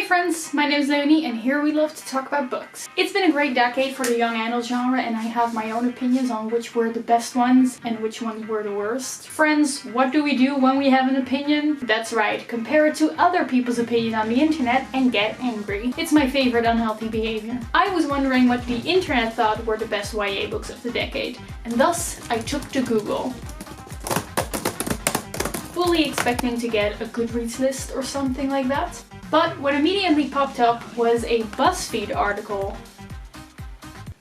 friends, my name is Leonie and here we love to talk about books. It's been a great decade for the young adult genre and I have my own opinions on which were the best ones and which ones were the worst. Friends, what do we do when we have an opinion? That's right, compare it to other people's opinion on the internet and get angry. It's my favorite unhealthy behavior. I was wondering what the internet thought were the best YA books of the decade, and thus I took to Google. Fully expecting to get a Goodreads list or something like that. But what immediately popped up was a Buzzfeed article.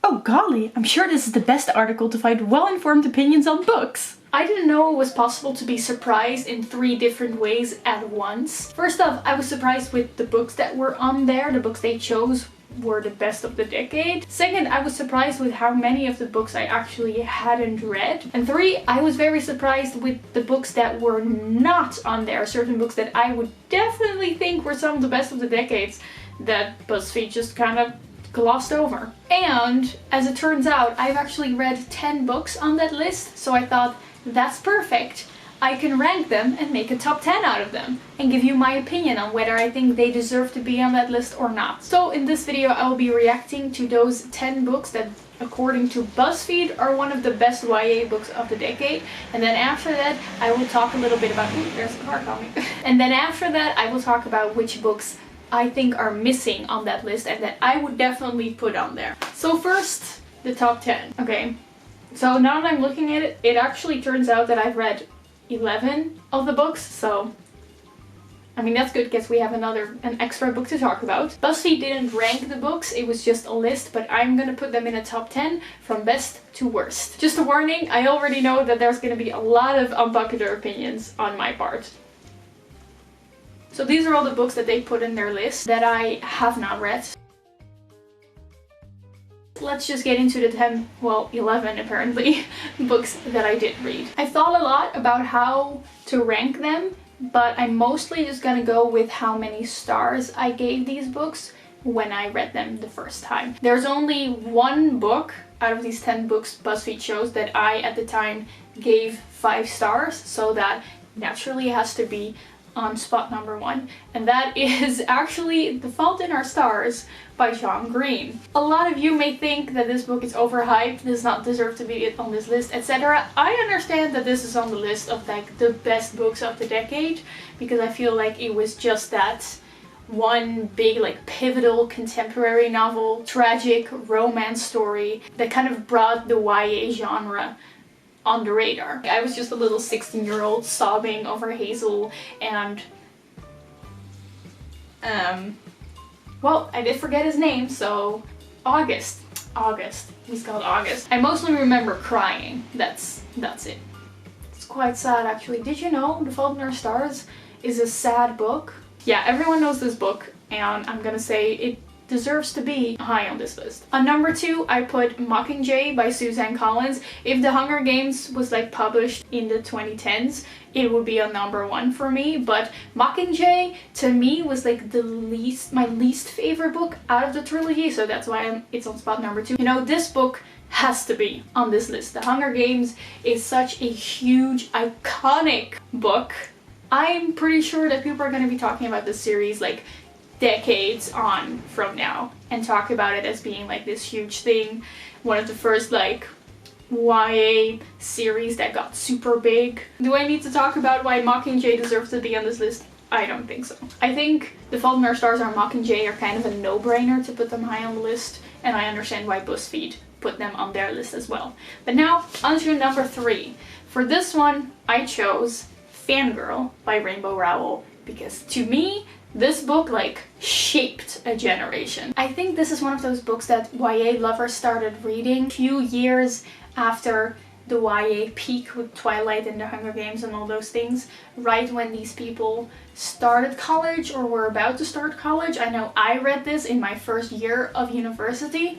Oh golly, I'm sure this is the best article to find well-informed opinions on books. I didn't know it was possible to be surprised in 3 different ways at once. First off, I was surprised with the books that were on there. The books they chose were the best of the decade. Second, I was surprised with how many of the books I actually hadn't read. And 3, I was very surprised with the books that were not on there. Certain books that I would definitely think were some of the best of the decades that BuzzFeed just kind of glossed over. And as it turns out, I've actually read 10 books on that list, so I thought that's perfect. I can rank them and make a top 10 out of them and give you my opinion on whether I think they deserve to be on that list or not. So in this video I will be reacting to those 10 books that according to BuzzFeed are one of the best YA books of the decade, and then after that I will talk a little bit about, ooh, there's a car coming. And then after that I will talk about which books I think are missing on that list and that I would definitely put on there. So first, the top 10. Okay, so now that I'm looking at it, it actually turns out that I've read 11 of the books, so I mean that's good because we have an extra book to talk about. BuzzFeed didn't rank the books, it was just a list, but I'm gonna put them in a top 10 from best to worst. Just a warning, I already know that there's gonna be a lot of unpopular opinions on my part. So these are all the books that they put in their list that I have not read. Let's just get into the 10, well 11 apparently, books that I did read. I thought a lot about how to rank them, but I'm mostly just gonna go with how many stars I gave these books when I read them the first time. There's only one book out of these 10 books BuzzFeed chose that I at the time gave 5 stars, so that naturally has to be on spot number 1, and that is actually The Fault in Our Stars by John Green. A lot of you may think that this book is overhyped, does not deserve to be on this list, etc. I understand that this is on the list of like the best books of the decade because I feel like it was just that one big like pivotal contemporary novel, tragic romance story that kind of brought the YA genre on the radar. I was just a little 16-year-old sobbing over Hazel and well, I did forget his name, so August, he's called August. I mostly remember crying, that's it. It's quite sad actually. Did you know The Fault in Our Stars is a sad book? Yeah, everyone knows this book and I'm gonna say it deserves to be high on this list. On number 2, I put Mockingjay by Suzanne Collins. If The Hunger Games was like published in the 2010s, it would be on number 1 for me, but Mockingjay to me was like my least favorite book out of the trilogy, so that's why it's on spot number 2. You know, this book has to be on this list. The Hunger Games is such a huge, iconic book. I'm pretty sure that people are going to be talking about this series like decades on from now and talk about it as being like this huge thing, one of the first like YA series that got super big. Do I need to talk about why Mockingjay deserves to be on this list? I don't think so. I think The Fault in Our Stars or Mockingjay are kind of a no-brainer to put them high on the list, and I understand why BuzzFeed put them on their list as well. But now on to number 3. For this one I chose Fangirl by Rainbow Rowell because to me this book like shaped a generation. I think this is one of those books that YA lovers started reading a few years after the YA peak with Twilight and The Hunger Games and all those things, right when these people started college or were about to start college. I know I read this in my first year of university,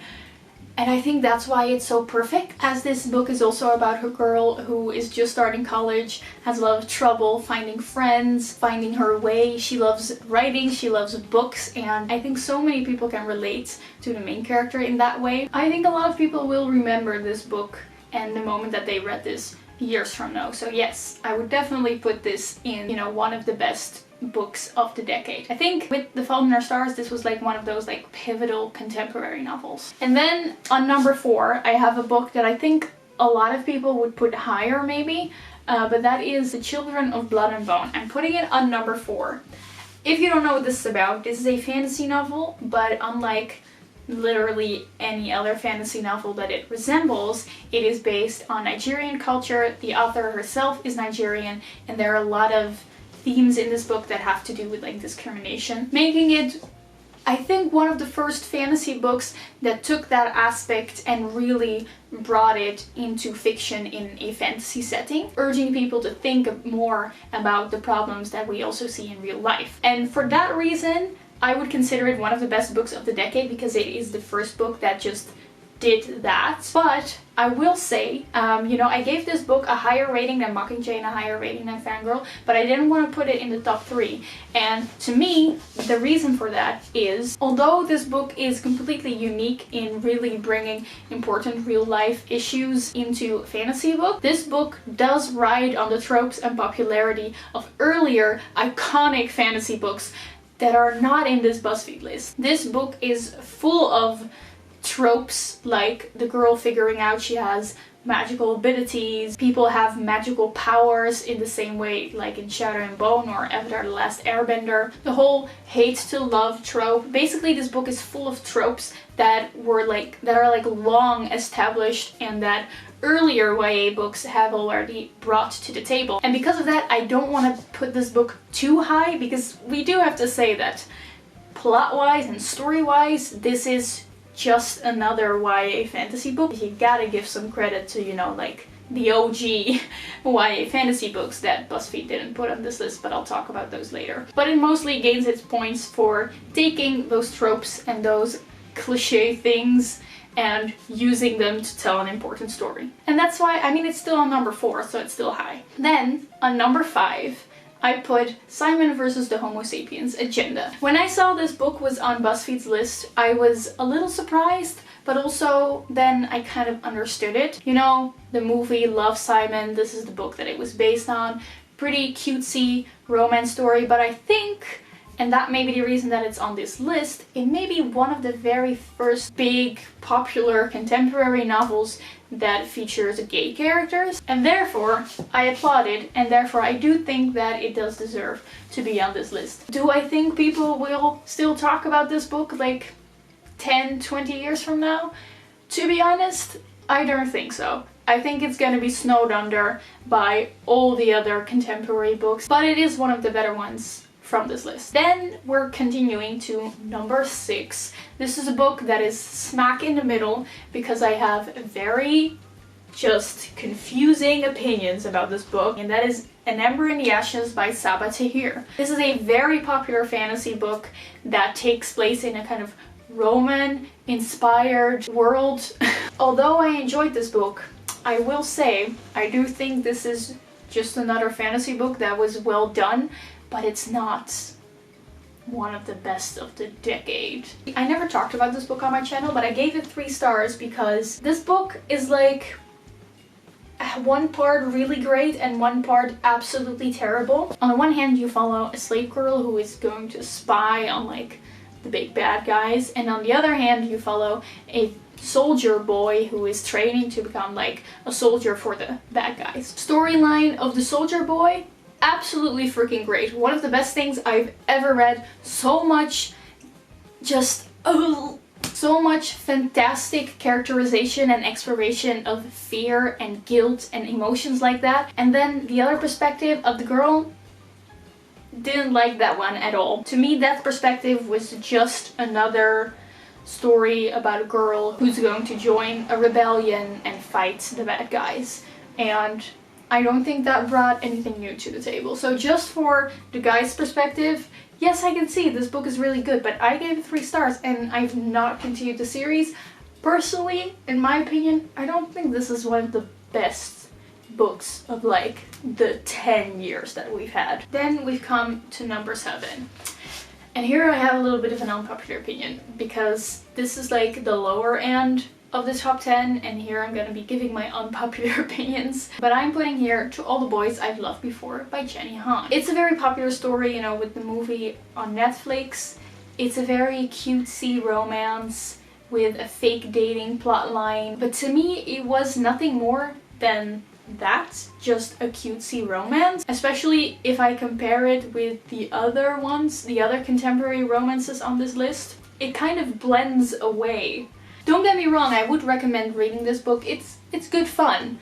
and I think that's why it's so perfect, as this book is also about a girl who is just starting college, has a lot of trouble finding friends, finding her way. She loves writing, she loves books, and I think so many people can relate to the main character in that way. I think a lot of people will remember this book and the moment that they read this years from now. So yes, I would definitely put this in, you know, one of the best books of the decade. I think with The Fault in Our Stars, this was like one of those like pivotal contemporary novels. And then on number 4, I have a book that I think a lot of people would put higher maybe, but that is The Children of Blood and Bone. I'm putting it on number 4. If you don't know what this is about, this is a fantasy novel, but unlike literally any other fantasy novel that it resembles, it is based on Nigerian culture. The author herself is Nigerian, and there are a lot of themes in this book that have to do with like discrimination, making it, I think, one of the first fantasy books that took that aspect and really brought it into fiction in a fantasy setting, urging people to think more about the problems that we also see in real life. And for that reason, I would consider it one of the best books of the decade, because it is the first book that just did that. But I will say, you know, I gave this book a higher rating than Mockingjay and a higher rating than Fangirl, but I didn't want to put it in the top 3. And to me, the reason for that is, although this book is completely unique in really bringing important real life issues into fantasy book, this book does ride on the tropes and popularity of earlier iconic fantasy books that are not in this Buzzfeed list. This book is full of tropes, like the girl figuring out she has magical abilities, people have magical powers in the same way like in Shatter and Bone or Avatar The Last Airbender. The whole hate to love trope. Basically, this book is full of tropes that are like long established and that earlier YA books have already brought to the table. And because of that, I don't want to put this book too high, because we do have to say that plot-wise and story-wise, this is just another YA fantasy book. You gotta give some credit to, you know, like the OG YA fantasy books that Buzzfeed didn't put on this list, but I'll talk about those later. But it mostly gains its points for taking those tropes and those cliche things and using them to tell an important story. And that's why, I mean, it's still on number 4, so it's still high. Then, on number 5, I put Simon versus the Homo Sapiens Agenda. When I saw this book was on Buzzfeed's list, I was a little surprised, but also then I kind of understood it. You know, the movie Love, Simon, this is the book that it was based on. Pretty cutesy romance story, but I think, and that may be the reason that it's on this list, it may be one of the very first big popular contemporary novels that features gay characters, and therefore I applaud it, and therefore I do think that it does deserve to be on this list. Do I think people will still talk about this book like 10, 20 years from now? To be honest, I don't think so. I think it's gonna be snowed under by all the other contemporary books, but it is one of the better ones from this list. Then we're continuing to number 6. This is a book that is smack in the middle because I have very just confusing opinions about this book, and that is An Ember in the Ashes by Saba Tahir. This is a very popular fantasy book that takes place in a kind of Roman-inspired world. Although I enjoyed this book, I will say I do think this is just another fantasy book that was well done, but it's not one of the best of the decade. I never talked about this book on my channel, but I gave it 3 stars because this book is like one part really great and one part absolutely terrible. On the one hand, you follow a slave girl who is going to spy on like the big bad guys, and on the other hand, you follow a soldier boy who is training to become like a soldier for the bad guys. Storyline of the soldier boy, absolutely freaking great. One of the best things I've ever read. So much so much fantastic characterization and exploration of fear and guilt and emotions like that. And then the other perspective of the girl, didn't like that one at all. To me, that perspective was just another story about a girl who's going to join a rebellion and fight the bad guys. And I don't think that brought anything new to the table. So just for the guy's perspective, yes, I can see this book is really good, but I gave it 3 stars and I've not continued the series. Personally, in my opinion, I don't think this is one of the best books of like the 10 years that we've had. Then we've come to number 7. And here I have a little bit of an unpopular opinion, because this is like the lower end of the top 10, and here I'm gonna be giving my unpopular opinions. But I'm putting here To All the Boys I've Loved Before by Jenny Han. It's a very popular story, you know, with the movie on Netflix. It's a very cutesy romance with a fake dating plotline, but to me it was nothing more than that, just a cutesy romance. Especially if I compare it with the other ones, the other contemporary romances on this list, it kind of blends away. Don't get me wrong, I would recommend reading this book. It's good fun,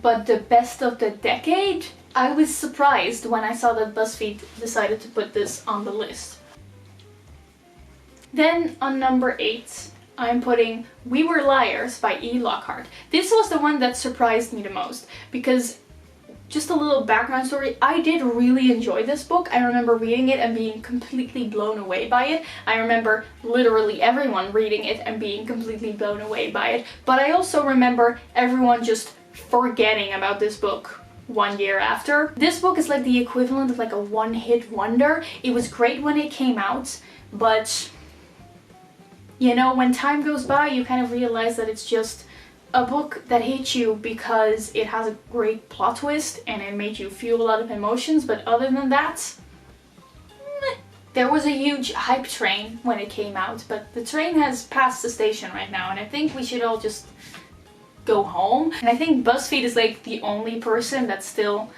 but the best of the decade? I was surprised when I saw that Buzzfeed decided to put this on the list. Then on number 8, I'm putting We Were Liars by E. Lockhart. This was the one that surprised me the most, because just a little background story, I did really enjoy this book. I remember reading it and being completely blown away by it. I remember literally everyone reading it and being completely blown away by it. But I also remember everyone just forgetting about this book 1 year after. This book is like the equivalent of like a one-hit wonder. It was great when it came out, but you know, when time goes by, you kind of realize that it's just a book that hit you because it has a great plot twist and it made you feel a lot of emotions, but other than that, meh. There was a huge hype train when it came out, but the train has passed the station right now, and I think we should all just go home. And I think Buzzfeed is like the only person that's still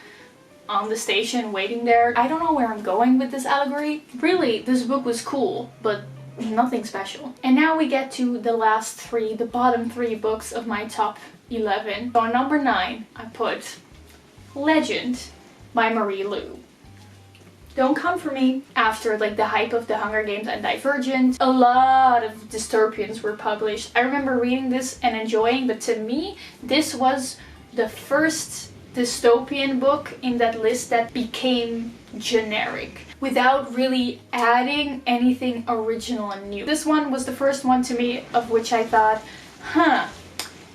on the station waiting there. I don't know where I'm going with this allegory. Really, this book was cool, but nothing special. And now we get to the last 3, the bottom 3 books of my top 11. So on number 9, I put Legend by Marie Lu. Don't come for me. After like the hype of the Hunger Games and Divergent, a lot of dystopians were published. I remember reading this and enjoying, but to me, this was the first dystopian book in that list that became generic without really adding anything original and new. This one was the first one to me of which I thought,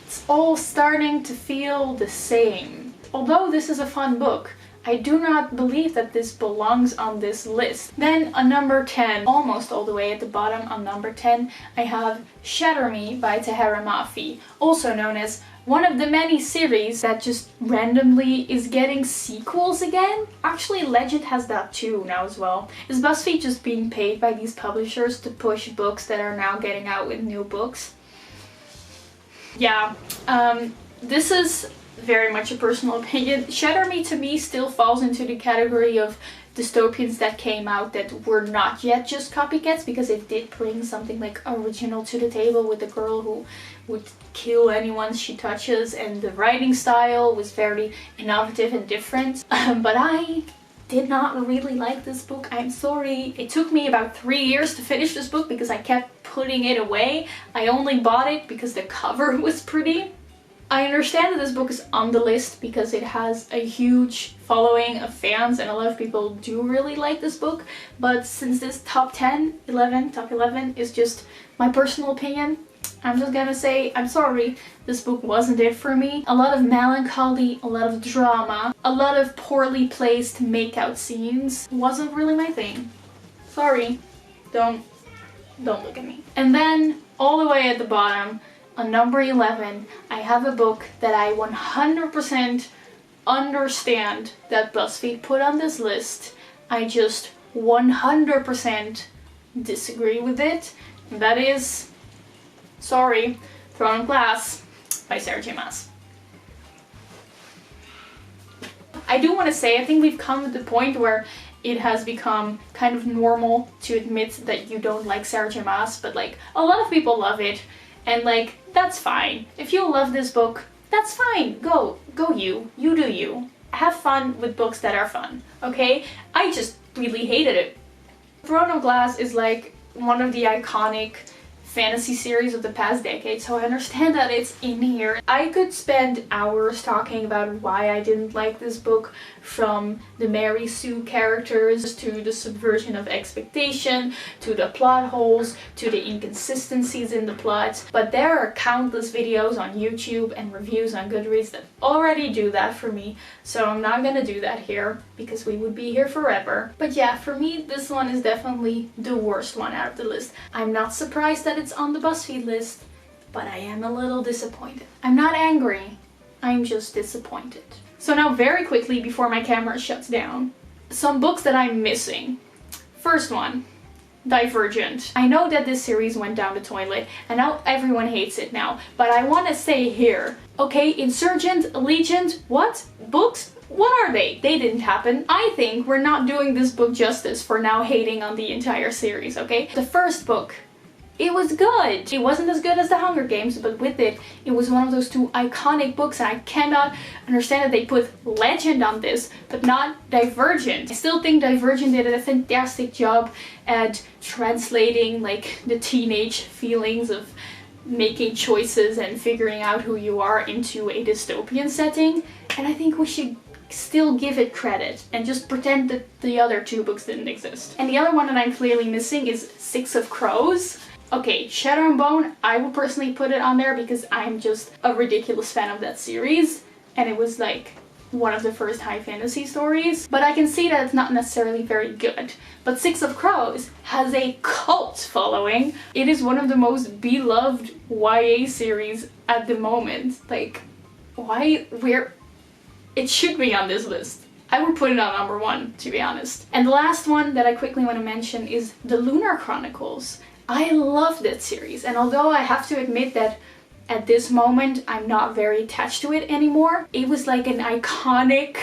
it's all starting to feel the same. Although this is a fun book, I do not believe that this belongs on this list. Then on number 10, almost all the way at the bottom on number 10, I have Shatter Me by Tahereh Mafi, also known as one of the many series that just randomly is getting sequels again. Actually, Legend has that too now as well. Is BuzzFeed just being paid by these publishers to push books that are now getting out with new books? Yeah, this is very much a personal opinion. Shatter Me to me still falls into the category of dystopians that came out that were not yet just copycats, because it did bring something like original to the table with the girl who would kill anyone she touches, and the writing style was very innovative and different. But I did not really like this book. I'm sorry. It took me about 3 years to finish this book because I kept putting it away. I only bought it because the cover was pretty. I understand that this book is on the list because it has a huge following of fans and a lot of people do really like this book, but since this top 11 is just my personal opinion, I'm just gonna say I'm sorry, this book wasn't it for me. A lot of melancholy, a lot of drama, a lot of poorly placed makeout scenes wasn't really my thing. Sorry, don't look at me. And then all the way at the bottom, on number 11, I have a book that I 100% understand that BuzzFeed put on this list. I just 100% disagree with it. And that is, sorry, Throne of Glass by Sarah J. Maas. I do want to say, I think we've come to the point where it has become kind of normal to admit that you don't like Sarah J. Maas, but like a lot of people love it. And like, that's fine. If you love this book, that's fine. Go you. You do you. Have fun with books that are fun, okay? I just really hated it. Throne of Glass is like one of the iconic fantasy series of the past decade, so I understand that it's in here. I could spend hours talking about why I didn't like this book, from the Mary Sue characters to the subversion of expectation, to the plot holes, to the inconsistencies in the plot. But there are countless videos on YouTube and reviews on Goodreads that already do that for me, so I'm not gonna do that here because we would be here forever. But yeah, for me this one is definitely the worst one out of the list. I'm not surprised that it's on the Buzzfeed list, but I am a little disappointed. I'm not angry, I'm just disappointed. So now very quickly before my camera shuts down, some books that I'm missing. First one, Divergent. I know that this series went down the toilet and now everyone hates it now, but I want to say here, okay, Insurgent, Allegiant, what? Books? What are they? They didn't happen. I think we're not doing this book justice for now hating on the entire series, okay? The first book, it was good. It wasn't as good as The Hunger Games, but with it, it was one of those two iconic books, and I cannot understand that they put Legend on this, but not Divergent. I still think Divergent did a fantastic job at translating like the teenage feelings of making choices and figuring out who you are into a dystopian setting, and I think we should still give it credit and just pretend that the other two books didn't exist. And the other one that I'm clearly missing is Six of Crows. Okay, Shadow and Bone, I will personally put it on there because I'm just a ridiculous fan of that series, and it was like one of the first high fantasy stories, but I can see that it's not necessarily very good. But Six of Crows has a cult following. It is one of the most beloved YA series at the moment. Like, it should be on this list. I would put it on number 1, to be honest. And the last one that I quickly want to mention is the Lunar Chronicles. I love that series, and although I have to admit that at this moment I'm not very attached to it anymore, it was like an iconic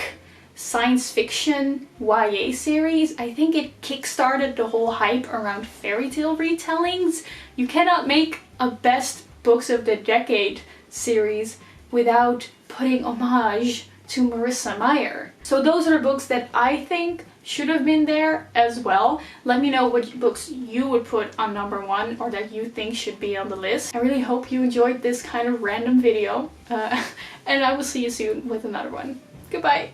science fiction YA series. I think it kickstarted the whole hype around fairy tale retellings. You cannot make a best books of the decade series without putting homage to Marissa Meyer. So those are the books that I think should have been there as well. Let me know what books you would put on number 1 or that you think should be on the list. I really hope you enjoyed this kind of random video, and I will see you soon with another one. Goodbye!